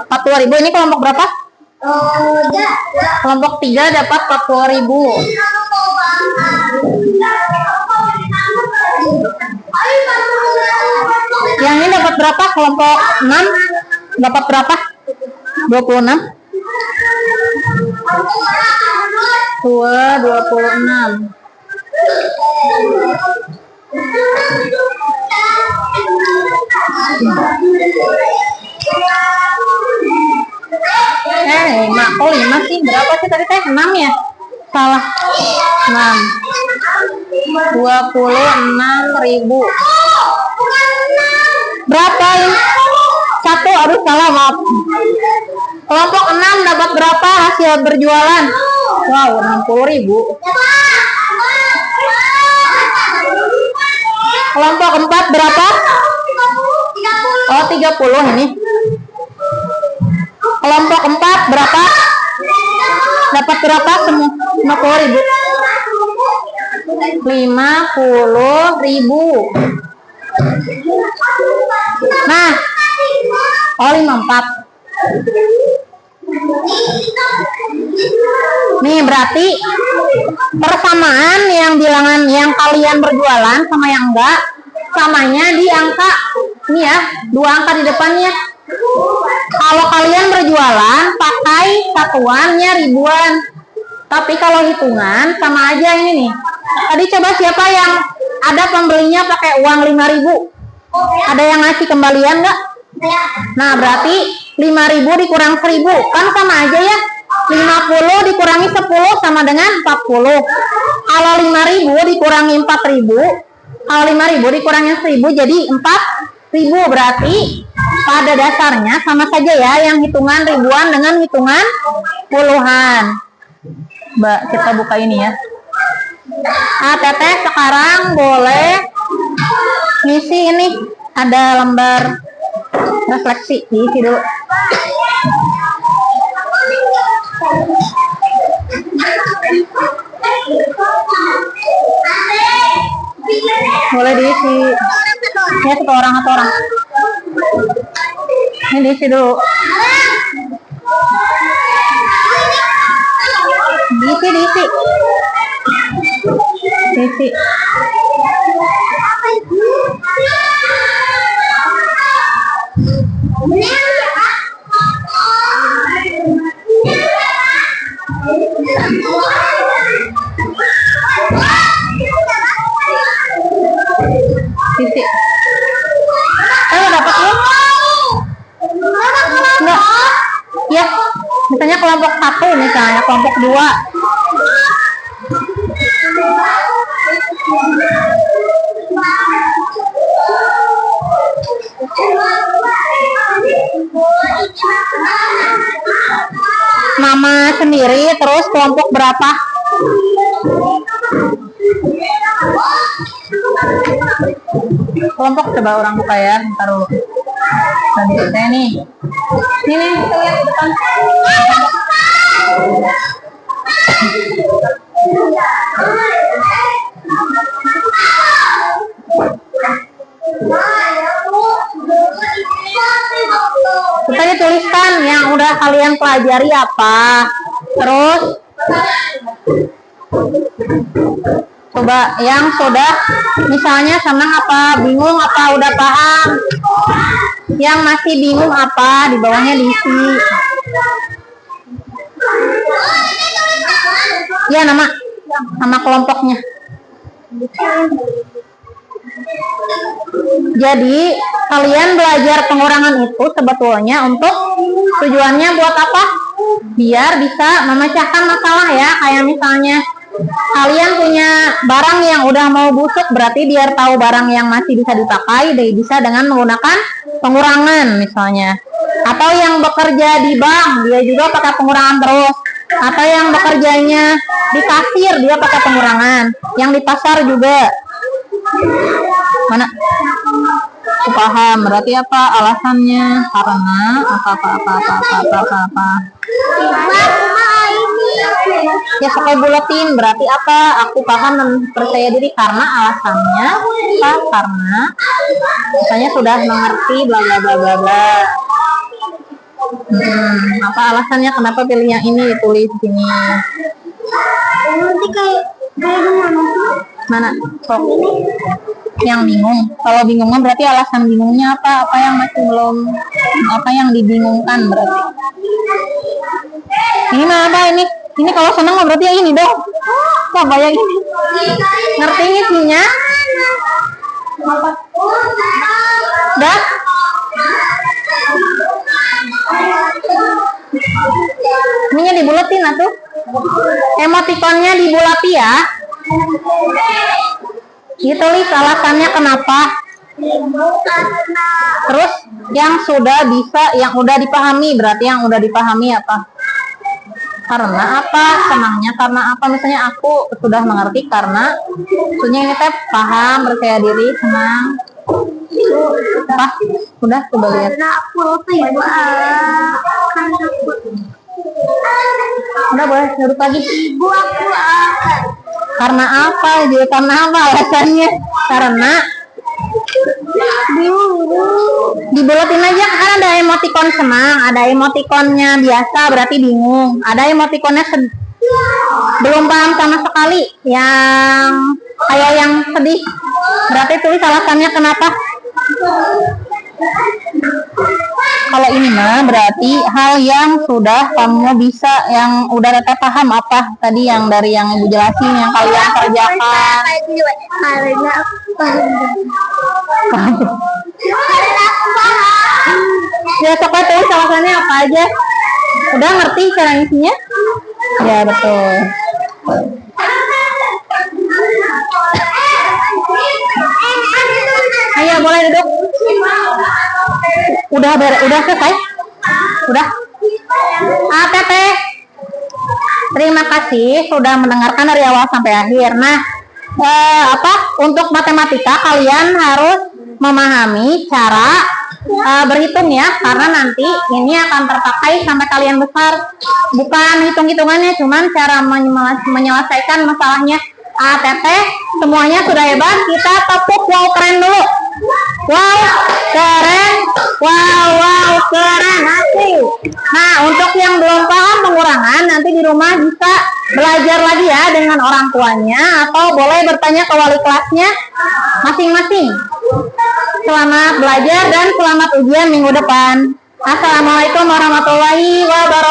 Speaker 1: 40.000 ini kelompok berapa? Kelompok 3 dapat 40.000. Yang ini dapat berapa? Kelompok 6 dapat berapa? 26. 26. Kok 5 sih? Berapa sih tadi teh? 6 ya? Salah. 6. 26.000. Berapa ini? 1, aduh salah, maaf. Kelompok 6 dapat berapa hasil berjualan? Wow, 60.000. Kelompok 4 berapa? Oh, 30 ini. Kelompok 4 berapa? Dapat berapa semua? 50.000. 50.000. Nah, oh 54. Nih berarti persamaan yang bilangan yang kalian berjualan sama yang enggak, samanya di angka ini ya, 2 angka di depannya. Kalau kalian berjualan pakai satuannya ribuan, tapi kalau hitungan sama aja ini nih. Tadi coba siapa yang ada pembelinya pakai uang 5.000? Ada yang ngasih kembalian nggak? Nah berarti 5.000 dikurang 1.000 kan sama aja ya. 50 dikurangi 10 sama dengan 40. Kalau 5.000 dikurangi 4.000, kalau 5.000 dikurangi 1.000 jadi 4.000, berarti pada dasarnya sama saja ya yang hitungan ribuan dengan hitungan puluhan. Mbak, kita buka ini ya. Teteh sekarang boleh ngisi ini, ada lembar refleksi, diisi dulu. Boleh diisi ya, satu orang. Ini diisi dulu. Diisi. Dapat belum? Enggak. Ya, misalnya kelompok 1, misalnya kelompok 2. Nama sendiri, terus kelompok berapa? Kelompok coba orang buka ya, ntar dulu. Tadi saya nih. Ini kita lihat depan. kalian pelajari apa? Terus coba yang sudah misalnya senang apa, bingung apa, udah paham. Yang masih bingung apa, di bawahnya diisi. Ya, nama kelompoknya. Jadi kalian belajar pengurangan itu sebetulnya untuk tujuannya buat apa? Biar bisa memecahkan masalah ya. Kayak misalnya kalian punya barang yang udah mau busuk, berarti biar tahu barang yang masih bisa dipakai, bisa dengan menggunakan pengurangan misalnya. Atau yang bekerja di bank, dia juga pakai pengurangan terus. Atau yang bekerjanya di kasir, dia pakai pengurangan. Yang di pasar juga. Mana? Aku paham. Berarti apa alasannya? Karena apa. Ya, pakai buletin. Berarti apa? Aku paham dan percaya diri karena alasannya apa? Karena misalnya sudah mengerti bla bla bla bla bla. Apa alasannya kenapa pilih yang ini, ditulis di sini.
Speaker 2: Nanti kayak
Speaker 1: Mana? Sok. Yang bingung. Kalau bingung berarti alasan bingungnya apa? Apa yang masih belum, apa yang dibingungkan berarti. Ini mah apa ini? Ini kalau senang berarti yang ini dong. Coba yang ini. Ngerti isinya? Apa? Dah? Ininya dibulatin atuh. Emotikonnya dibulati ya. Ditulis alasannya kenapa. Terus yang sudah bisa, yang udah dipahami, berarti yang udah dipahami apa? Karena apa? Senangnya karena apa? Misalnya aku sudah mengerti karena maksudnya ini teh paham, percaya diri, senang. Apa? Udah coba lihat. Udah boleh duduk lagi. Karena apa? Jadi karena apa alasannya? Karena dibulatin aja, kan ada emotikon senang, ada emotikonnya biasa berarti bingung, ada emotikonnya belum paham sama sekali, yang kayak yang sedih, berarti tulis alasannya kenapa. Kalau ini mah berarti hal yang sudah kamu bisa, yang udah Teteh paham apa tadi yang dari yang Ibu jelasin, yang kalian kerjakan. Ya, coba tulis alasannya apa aja. Udah ngerti cara isinya? Ya, betul. Ayo, boleh duduk. Udah selesai? Udah? Teteh, terima kasih sudah mendengarkan dari awal sampai akhir. Nah, untuk matematika kalian harus memahami cara berhitung ya, karena nanti ini akan terpakai sampai kalian besar. Bukan hitung-hitungannya, cuman cara menyelesaikan masalahnya. Teteh, semuanya sudah hebat. Kita tepuk wow keren dulu. Wow keren, wow keren, asik. Nah, untuk yang belum paham pengurangan, nanti di rumah bisa belajar lagi ya dengan orang tuanya, atau boleh bertanya ke wali kelasnya masing-masing. Selamat belajar dan selamat ujian minggu depan. Assalamualaikum warahmatullahi wabarakatuh.